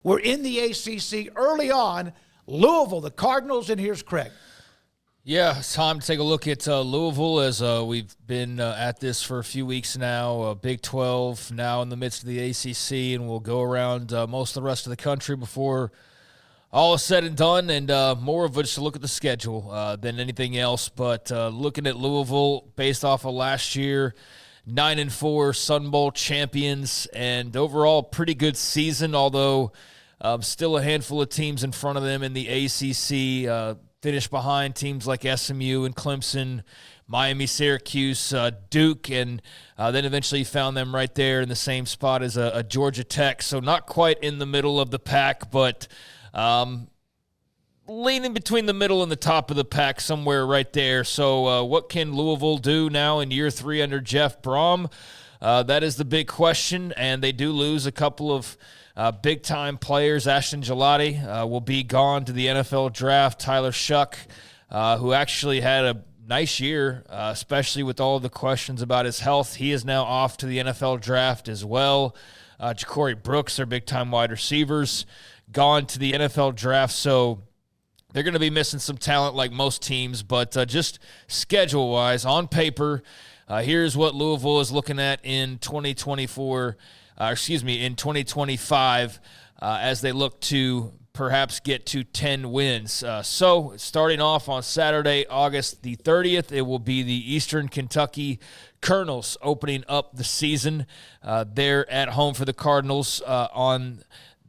We're in the ACC early on. Louisville, the Cardinals, and here's Craig. Yeah, it's time to take a look at Louisville as we've been at this for a few weeks now. Big 12 now in the midst of the ACC, and we'll go around most of the rest of the country before all is said and done, and more of just a look at the schedule than anything else. But looking at Louisville based off of last year, 9-4 Sun Bowl champions, and overall pretty good season, although still a handful of teams in front of them in the ACC. Finished behind teams like SMU and Clemson, Miami, Syracuse, Duke, and then eventually found them right there in the same spot as a Georgia Tech. So not quite in the middle of the pack, but leaning between the middle and the top of the pack, somewhere right there. So what can Louisville do now in year 3 under Jeff Brom? That is the big question, and they do lose a couple of big-time players. Ashton Gelati will be gone to the NFL draft. Tyler Shuck, who actually had a nice year, especially with all of the questions about his health. He is now off to the NFL draft as well. Ja'Cory Brooks, their big-time wide receivers, gone to the NFL draft. So they're going to be missing some talent like most teams, but just schedule-wise, on paper, here's what Louisville is looking at in 2025 as they look to perhaps get to 10 wins. So starting off on Saturday, August the 30th, it will be the Eastern Kentucky Colonels opening up the season. They're at home for the Cardinals on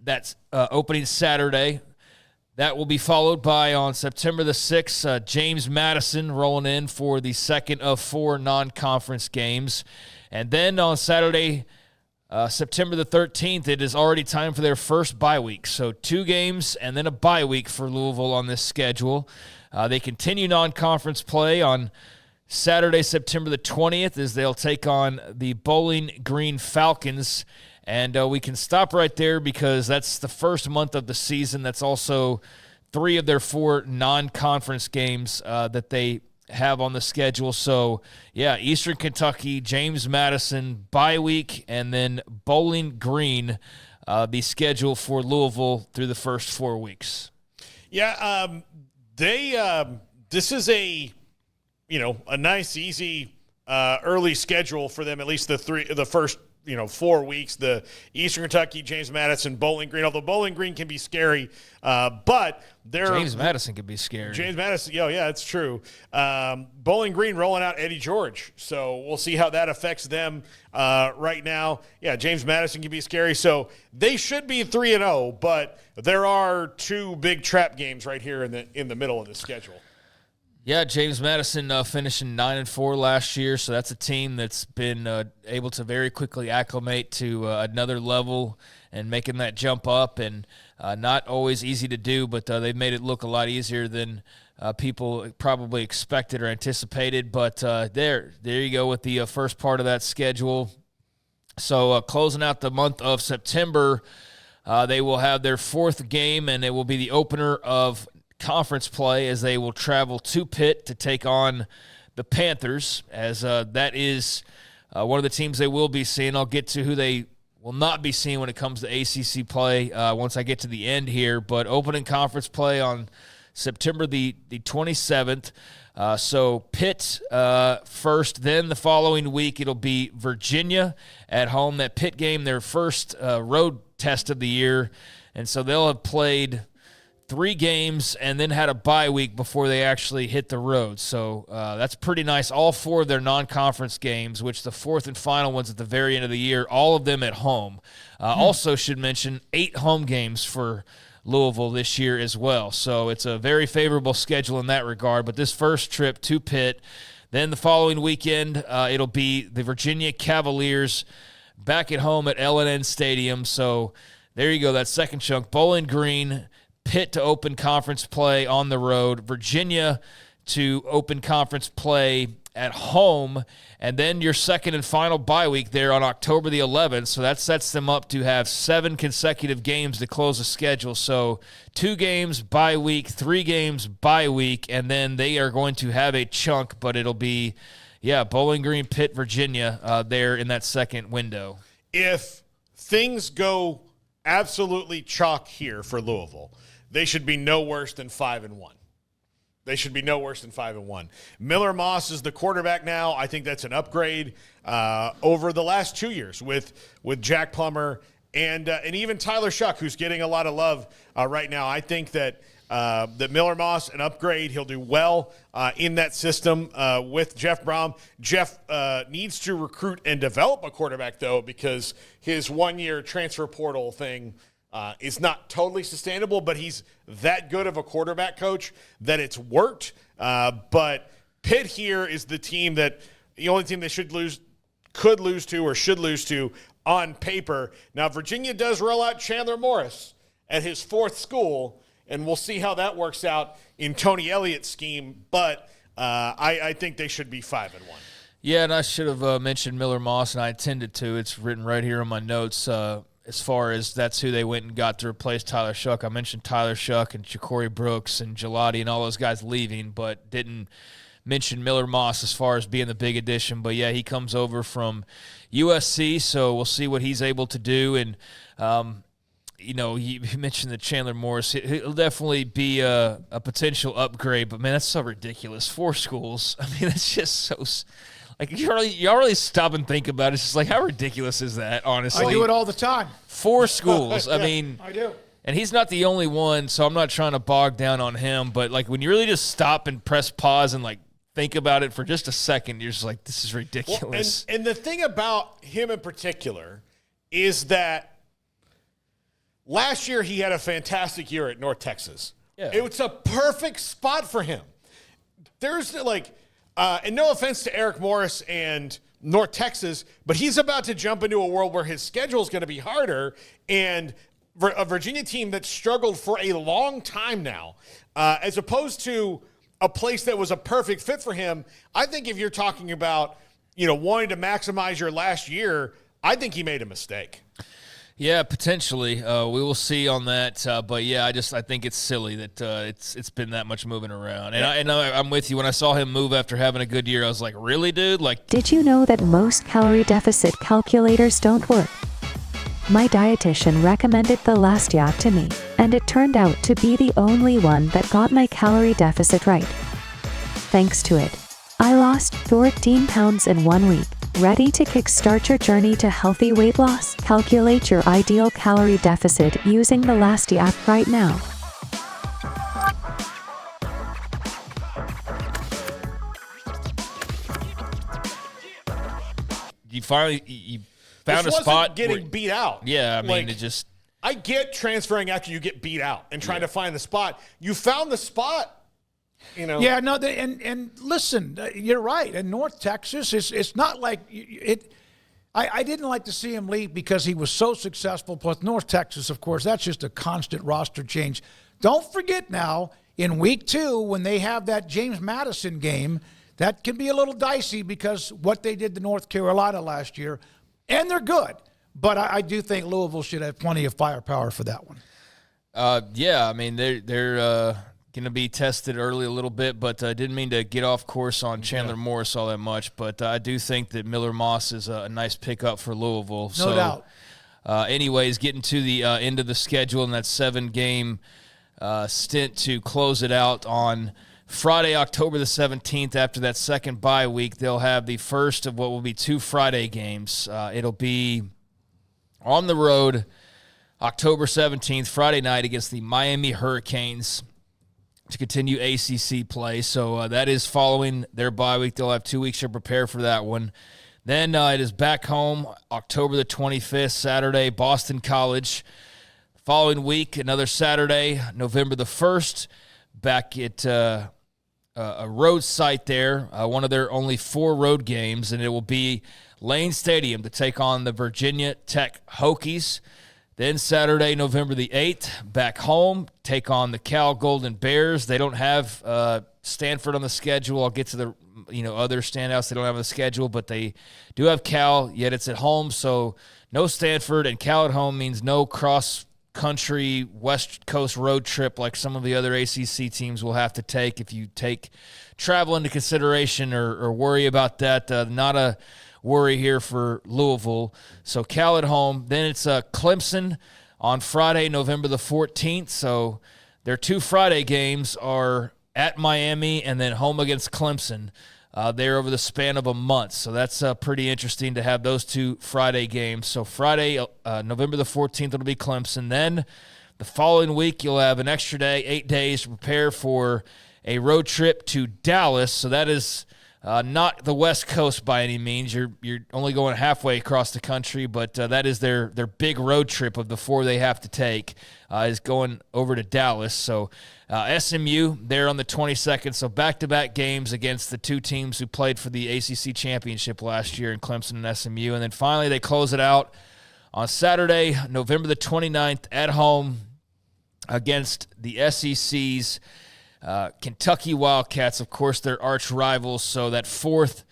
that opening Saturday. That will be followed by, on September the 6th, James Madison rolling in for the second of 4 non-conference games. And then on Saturday, September the 13th, it is already time for their first bye week. So 2 games and then a bye week for Louisville on this schedule. They continue non-conference play on Saturday, September the 20th, as they'll take on the Bowling Green Falcons. And we can stop right there because that's the first month of the season. That's also 3 of their 4 non-conference games that they have on the schedule. So, yeah, Eastern Kentucky, James Madison, bye week, and then Bowling Green, the schedule for Louisville through the first 4 weeks. Yeah, this is a nice, easy early schedule for them. At least the first 4 weeks. The Eastern Kentucky, James Madison, Bowling Green. Although Bowling Green can be scary, but James Madison can be scary. James Madison, yeah, it's true. Bowling Green rolling out Eddie George, so we'll see how that affects them right now. Yeah, James Madison can be scary, so they should be 3-0, but there are 2 big trap games right here in the middle of the schedule. Yeah, James Madison finishing 9-4 last year, so that's a team that's been able to very quickly acclimate to another level and making that jump up, and not always easy to do, but they've made it look a lot easier than people probably expected or anticipated. But there you go with the first part of that schedule. So closing out the month of September, they will have their 4th game, and it will be the opener of conference play as they will travel to Pitt to take on the Panthers, as that is one of the teams they will be seeing. I'll get to who they will not be seeing when it comes to ACC play once I get to the end here, but opening conference play on September the 27th. So Pitt first, then the following week it'll be Virginia at home. That Pitt game, their first road test of the year, and so they'll have played 3 games and then had a bye week before they actually hit the road. So that's pretty nice. All 4 of their non-conference games, which the 4th and final ones at the very end of the year, all of them at home. Also should mention 8 home games for Louisville this year as well. So it's a very favorable schedule in that regard. But this first trip to Pitt, then the following weekend, it'll be the Virginia Cavaliers back at home at L&N Stadium. So there you go, that second chunk. Bowling Green, Pitt to open conference play on the road, Virginia to open conference play at home, and then your second and final bye week there on October the 11th. So that sets them up to have 7 consecutive games to close the schedule. So 2 games bye week, 3 games bye week, and then they are going to have a chunk, but it'll be, Bowling Green, Pitt, Virginia there in that second window. If things go absolutely chalk here for Louisville. They should be no worse than 5-1. They should be no worse than 5-1. Miller Moss is the quarterback now. I think that's an upgrade over the last 2 years with Jack Plummer and even Tyler Shuck, who's getting a lot of love right now. I think that Miller Moss, an upgrade. He'll do well in that system with Jeff Brom. Jeff needs to recruit and develop a quarterback, though, because his 1-year transfer portal thing is not totally sustainable, but he's that good of a quarterback coach that it's worked. But Pitt here is the only team they could lose to on paper. Now, Virginia does roll out Chandler Morris at his 4th school, and we'll see how that works out in Tony Elliott's scheme. But I think they should be 5-1. Yeah, and I should have mentioned Miller Moss, and I intended to. It's written right here in my notes. As far as that's who they went and got to replace Tyler Shuck. I mentioned Tyler Shuck and Ja'Cory Brooks and Gelati and all those guys leaving, but didn't mention Miller Moss as far as being the big addition. But, yeah, he comes over from USC, so we'll see what he's able to do. And, you mentioned the Chandler Morris. He'll definitely be a potential upgrade, but, man, that's so ridiculous. 4 schools. I mean, it's just so – like, you really stop and think about it. It's just like, how ridiculous is that, honestly? I do it all the time. 4 schools. I mean – I do. And he's not the only one, so I'm not trying to bog down on him. But, like, when you really just stop and press pause and, like, think about it for just a second, you're just like, this is ridiculous. Well, and the thing about him in particular is that last year he had a fantastic year at North Texas. Yeah. It was a perfect spot for him. There's, like – and no offense to Eric Morris and North Texas, but he's about to jump into a world where his schedule is going to be harder, and a Virginia team that struggled for a long time now, as opposed to a place that was a perfect fit for him. I think if you're talking about, wanting to maximize your last year, I think he made a mistake. Yeah, potentially. We will see on that. But yeah, I think it's silly that it's been that much moving around. And I'm with you. When I saw him move after having a good year, I was like, really, dude? Like, did you know that most calorie deficit calculators don't work? My dietitian recommended the Lasty app to me, and it turned out to be the only one that got my calorie deficit right. Thanks to it, I lost 14 pounds in 1 week. Ready to kickstart your journey to healthy weight loss? Calculate your ideal calorie deficit using the Lasty app right now. You found this a spot. Getting beat out. Yeah, I mean, like, it just. I get transferring after you get beat out and trying to find the spot. You found the spot. Yeah, no, and listen, you're right. In North Texas, it's not like it. I didn't like to see him leave because he was so successful. Plus, North Texas, of course, that's just a constant roster change. Don't forget now, in week 2, when they have that James Madison game, that can be a little dicey because what they did to North Carolina last year, and they're good. But I do think Louisville should have plenty of firepower for that one. Yeah, I mean, they're going to be tested early a little bit, but I didn't mean to get off course on Chandler Morris all that much. But I do think that Miller Moss is a nice pickup for Louisville. No doubt. Anyways, getting to the end of the schedule and that 7-game stint to close it out on Friday, October the 17th. After that second bye week, they'll have the first of what will be 2 Friday games. It'll be on the road October 17th, Friday night, against the Miami Hurricanes to continue ACC play. So that is following their bye week. They'll have 2 weeks to prepare for that one. Then it is back home October the 25th, Saturday, Boston College. Following week, another Saturday, November the 1st, back at a road site there, one of their only 4 road games, and it will be Lane Stadium to take on the Virginia Tech Hokies. Then Saturday, November the 8th, back home, take on the Cal Golden Bears. They don't have Stanford on the schedule. I'll get to the other standouts they don't have on the schedule, but they do have Cal, yet it's at home. So no Stanford, and Cal at home means no cross-country West Coast road trip like some of the other ACC teams will have to take if you take travel into consideration or worry about that. Not a worry here for Louisville. So Cal at home. Then it's Clemson on Friday, November the 14th. So their 2 Friday games are at Miami and then home against Clemson. There over the span of a month. So that's pretty interesting to have those 2 Friday games. So Friday, November the 14th, it'll be Clemson. Then the following week, you'll have an extra day, 8 days to prepare for a road trip to Dallas. So that is not the West Coast by any means. You're only going halfway across the country, but that is their big road trip of the 4 they have to take is going over to Dallas. So SMU there on the 22nd. So back-to-back games against the 2 teams who played for the ACC championship last year in Clemson and SMU. And then finally they close it out on Saturday, November the 29th at home against the SEC's Kentucky Wildcats. Of course, they're arch rivals, so that 4th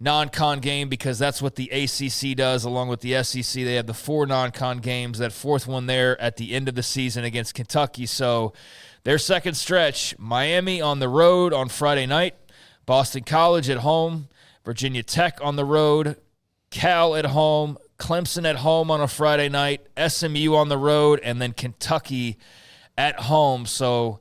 non-con game, because that's what the ACC does along with the SEC. They have the 4 non-con games, that 4th one there at the end of the season against Kentucky. So their second stretch, Miami on the road on Friday night, Boston College at home, Virginia Tech on the road, Cal at home, Clemson at home on a Friday night, SMU on the road, and then Kentucky at home. So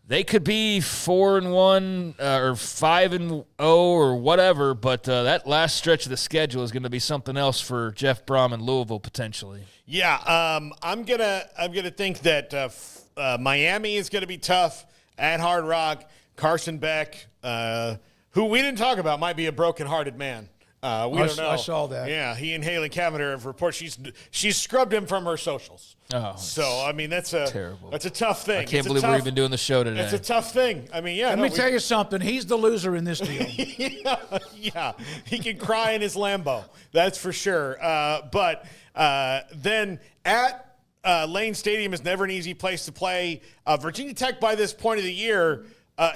they could be 4-1 or 5-0 or whatever, but that last stretch of the schedule is going to be something else for Jeff Brom and Louisville potentially. Yeah, I'm gonna think that Miami is going to be tough at Hard Rock. Carson Beck, who we didn't talk about, might be a broken-hearted man. We don't know. I saw that. Yeah, he and Haley Cavender have reported she's scrubbed him from her socials. Oh, so I mean that's terrible. That's a tough thing. I can't believe we're even doing the show today. It's a tough thing. I mean, yeah. Let me tell you something. He's the loser in this deal. yeah, he can cry in his Lambo. That's for sure. But then at Lane Stadium is never an easy place to play. Virginia Tech by this point of the year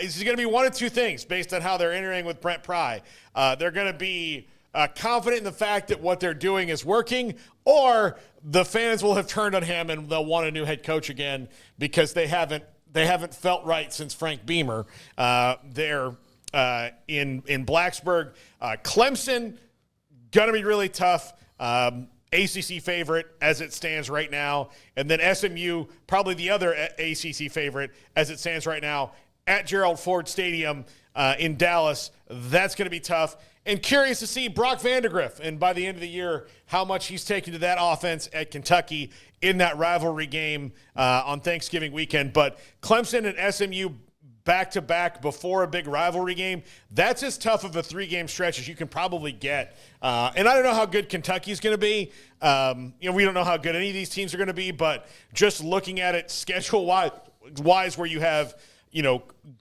is going to be one of 2 things based on how they're entering with Brent Pry. They're going to be confident in the fact that what they're doing is working, or the fans will have turned on him and they'll want a new head coach again because they haven't felt right since Frank Beamer. They're in Blacksburg. Clemson, going to be really tough. ACC favorite as it stands right now. And then SMU, probably the other ACC favorite as it stands right now at Gerald Ford Stadium in Dallas. That's going to be tough. And curious to see Brock Vandegrift, and by the end of the year, how much he's taken to that offense at Kentucky in that rivalry game on Thanksgiving weekend. But Clemson and SMU back-to-back before a big rivalry game, that's as tough of a 3-game stretch as you can probably get. And I don't know how good Kentucky's going to be. We don't know how good any of these teams are going to be, but just looking at it schedule-wise where you have –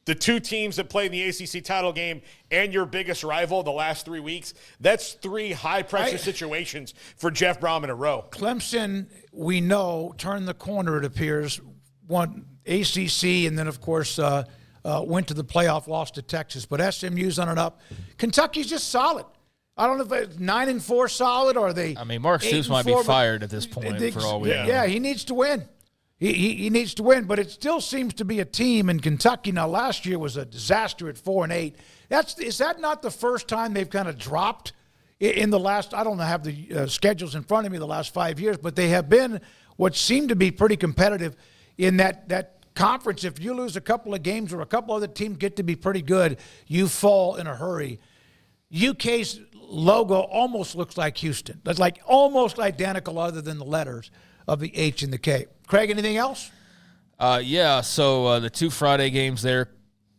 the 2 teams that play in the ACC title game and your biggest rival the last 3 weeks, that's 3 high-pressure situations for Jeff Brom in a row. Clemson, we know, turned the corner, it appears, won ACC and then, of course, went to the playoff, lost to Texas. But SMU's on it up. Kentucky's just solid. I don't know if it's 9-4 solid or they. I mean, Mark Stoops might be fired at this point for all we know. Yeah, he needs to win. He needs to win, but it still seems to be a team in Kentucky. Now, last year was a disaster at 4-8. Is that not the first time they've kind of dropped in the last? I don't have the schedules in front of me the last 5 years, but they have been what seemed to be pretty competitive in that conference. If you lose a couple of games or a couple other teams get to be pretty good, you fall in a hurry. UK's logo almost looks like Houston. That's like almost identical, other than the letters of the H and the K. Craig, anything else? So the 2 Friday games there,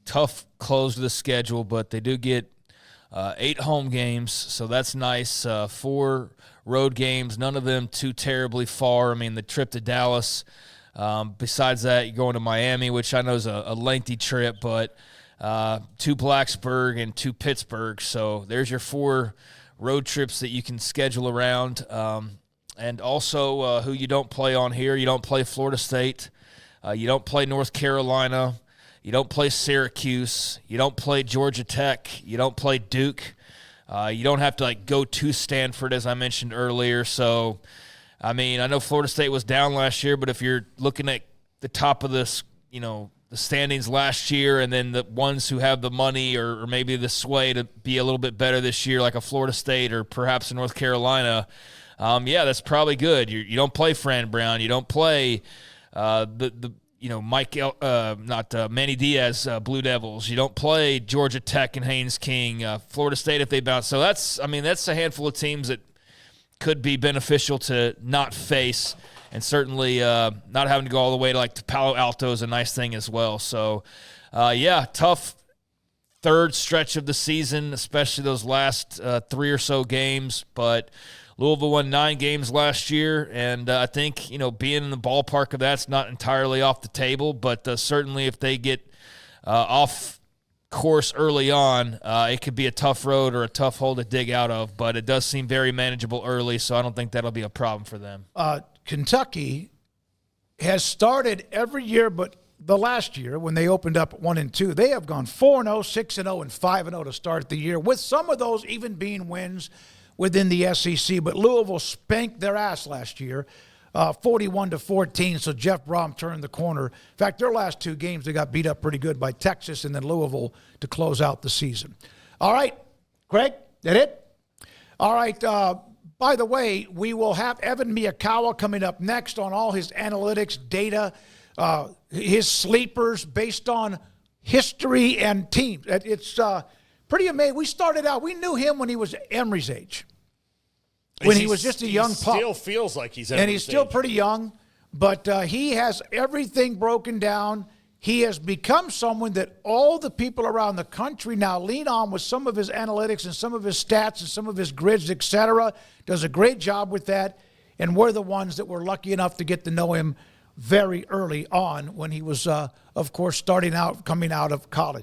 tough close to the schedule, but they do get 8 home games, so that's nice. 4 road games, none of them too terribly far. I mean, the trip to Dallas, besides that, you're going to Miami, which I know is a lengthy trip, but 2 Blacksburg and 2 Pittsburgh. So there's your 4 road trips that you can schedule around. And also who you don't play on here. You don't play Florida State. You don't play North Carolina. You don't play Syracuse. You don't play Georgia Tech. You don't play Duke. You don't have to go to Stanford, as I mentioned earlier. So, I mean, I know Florida State was down last year, but if you're looking at the top of this, the standings last year, and then the ones who have the money or maybe the sway to be a little bit better this year, like a Florida State or perhaps a North Carolina, yeah, that's probably good. You don't play Fran Brown. You don't play Manny Diaz, Blue Devils. You don't play Georgia Tech and Haynes King, Florida State if they bounce. So that's a handful of teams that could be beneficial to not face, and certainly not having to go all the way to Palo Alto is a nice thing as well. So, tough third stretch of the season, especially those last 3 or so games, but Louisville won 9 games last year, and I think, being in the ballpark of that's not entirely off the table, but certainly if they get off course early on, it could be a tough road or a tough hole to dig out of, but it does seem very manageable early, so I don't think that'll be a problem for them. Kentucky has started every year, but the last year when they opened up 1-2, they have gone 4-0, 6-0, and 5-0 to start the year, with some of those even being wins within the SEC. But Louisville spanked their ass last year, 41-14. So Jeff Brom turned the corner. In fact, their last 2 games, they got beat up pretty good by Texas and then Louisville to close out the season. All right, Greg, that it? All right. By the way, we will have Evan Miyakawa coming up next on all his analytics, data, his sleepers based on history and teams. It's pretty amazing. We started out, we knew him when he was Emery's age, when he was just a young pup. He still feels like he's Emery's and he's still age. pretty young, but he has everything broken down. He has become someone that all the people around the country now lean on with some of his analytics and some of his stats and some of his grids, etc. Does a great job with that, and we're the ones that were lucky enough to get to know him very early on when he was, of course, coming out of college.